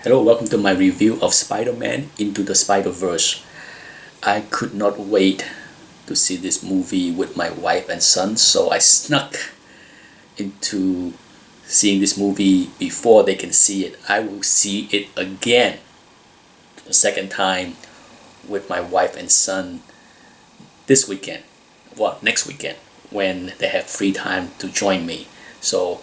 Hello, welcome to my review of Spider-Man Into the Spider-Verse. I could not wait to see this movie with my wife and son, so I snuck into seeing this movie before they can see it. I will see it again, the second time, with my wife and son this weekend. Well, next weekend, when they have free time to join me. So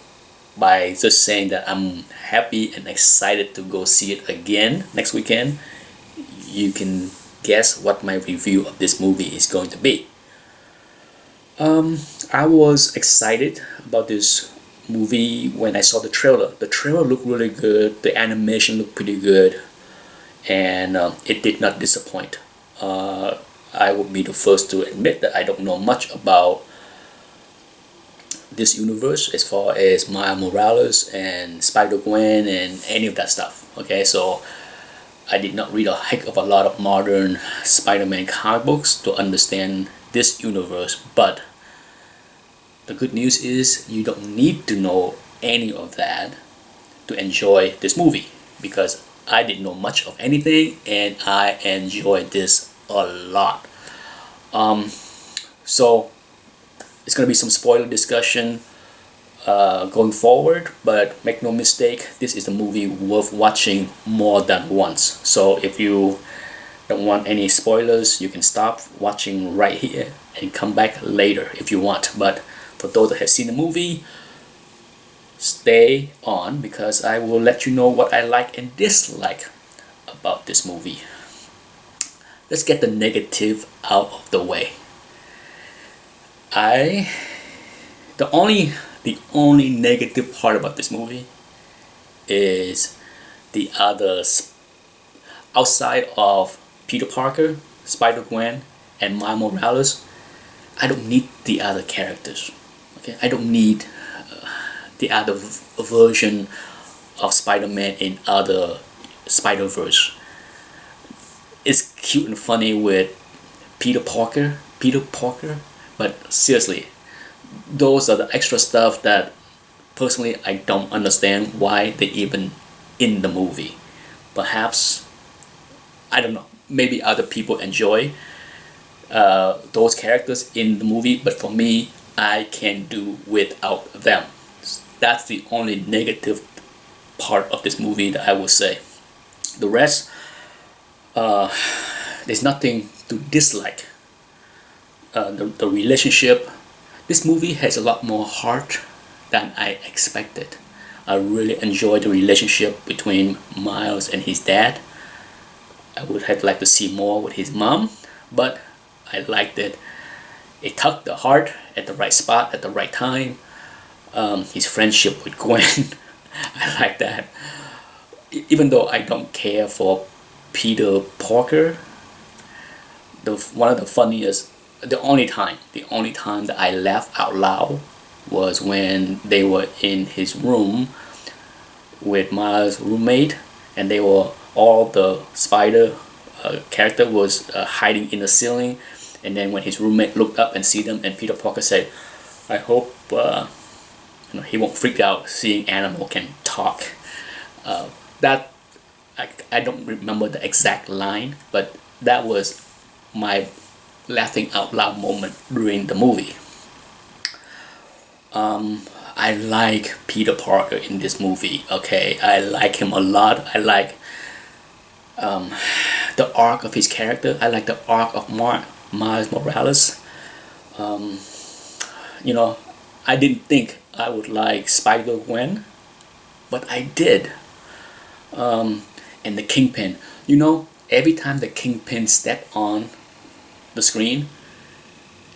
by just saying that I'm happy and excited to go see it again next weekend, you can guess what my review of this movie is going to be. I was excited about this movie when I saw the trailer. The trailer looked really good, the animation looked pretty good, and it did not disappoint. I would be the first to admit that I don't know much about this universe as far as Miles Morales and Spider-Gwen and any of that stuff. Okay, so I did not read a heck of a lot of modern Spider-Man comic books to understand this universe, but the good news is you don't need to know any of that to enjoy this movie, because I didn't know much of anything and I enjoyed this a lot. So it's going to be some spoiler discussion going forward, but make no mistake, this is a movie worth watching more than once. So if you don't want any spoilers, you can stop watching right here and come back later if you want. But for those that have seen the movie, stay on, because I will let you know what I like and dislike about this movie. Let's get the negative out of the way. The only negative part about this movie is the others outside of Peter Parker, Spider-Gwen, and Miles Morales. I don't need the other characters. Okay, I don't need the other version of Spider-Man in other Spider-Verse. It's cute and funny with Peter Parker, but seriously, those are the extra stuff that personally I don't understand why they even in the movie. Perhaps, I don't know, maybe other people enjoy those characters in the movie, but for me, I can do without them. That's the only negative part of this movie that I would say. The rest, there's nothing to dislike. The relationship, this movie has a lot more heart than I expected. I really enjoyed the relationship between Miles and his dad. I would have liked to see more with his mom, but I liked it. It tugged the heart at the right spot at the right time. His friendship with Gwen, I like that. Even though I don't care for Peter Parker, one of the funniest, the only time that I laughed out loud was when they were in his room with Miles' roommate, and they were all the spider character was hiding in the ceiling, and then when his roommate looked up and see them, and Peter Parker said, "I hope he won't freak out seeing animal can talk." That I don't remember the exact line, but that was my laughing out loud moment during the movie. I like Peter Parker in this movie. Okay, I like him a lot. I like the arc of his character. I like the arc of Miles Morales. I didn't think I would like Spider-Gwen, but I did. And the Kingpin. Every time the Kingpin stepped on the screen,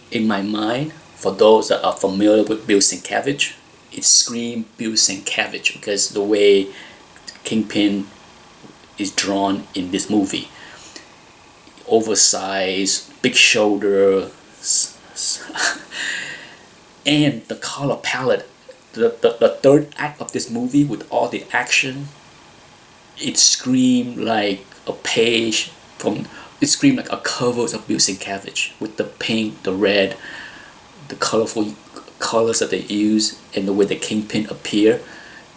in my mind, for those that are familiar with Bill Sienkiewicz, it screamed Bill Sienkiewicz, because the way Kingpin is drawn in this movie, oversized, big shoulder, and the color palette. The third act of this movie, with all the action, it screamed like a page from. It screamed like a cover of Bill Sienkiewicz, with the pink, the red, the colorful colors that they use, and the way the Kingpin appear,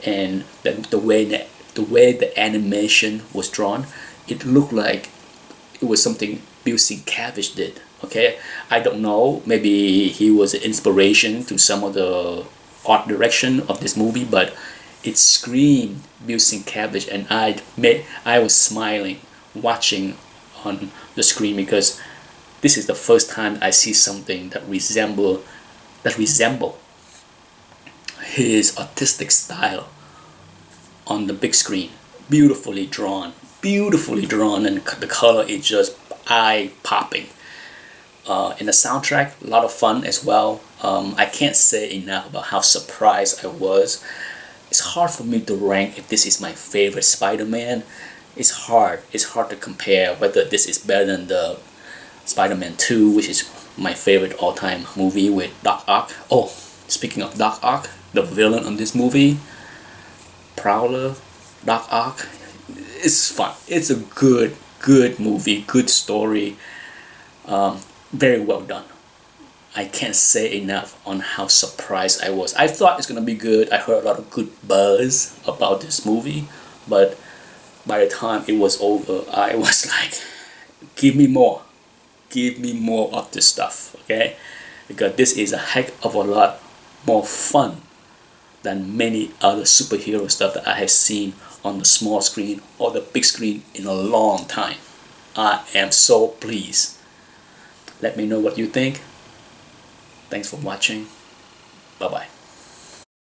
and the way that the way the animation was drawn, it looked like it was something Bill Sienkiewicz did. Okay, I don't know, maybe he was an inspiration to some of the art direction of this movie, but it screamed Bill Sienkiewicz, and I was smiling watching on the screen, because this is the first time I see something that resemble his artistic style on the big screen. Beautifully drawn, and the color is just eye popping. In the soundtrack, a lot of fun as well. I can't say enough about how surprised I was. It's hard for me to rank if this is my favorite Spider-Man. It's hard to compare whether this is better than the Spider-Man 2, which is my favorite all-time movie with Doc Ock. Oh, speaking of Doc Ock, the villain on this movie, Prowler, Doc Ock, it's fun. It's a good movie, good story, very well done. I can't say enough on how surprised I was. I thought it's gonna be good. I heard a lot of good buzz about this movie, but by the time it was over, I was like, give me more of this stuff, okay? Because this is a heck of a lot more fun than many other superhero stuff that I have seen on the small screen or the big screen in a long time. I am so pleased. Let me know what you think. Thanks for watching. Bye bye.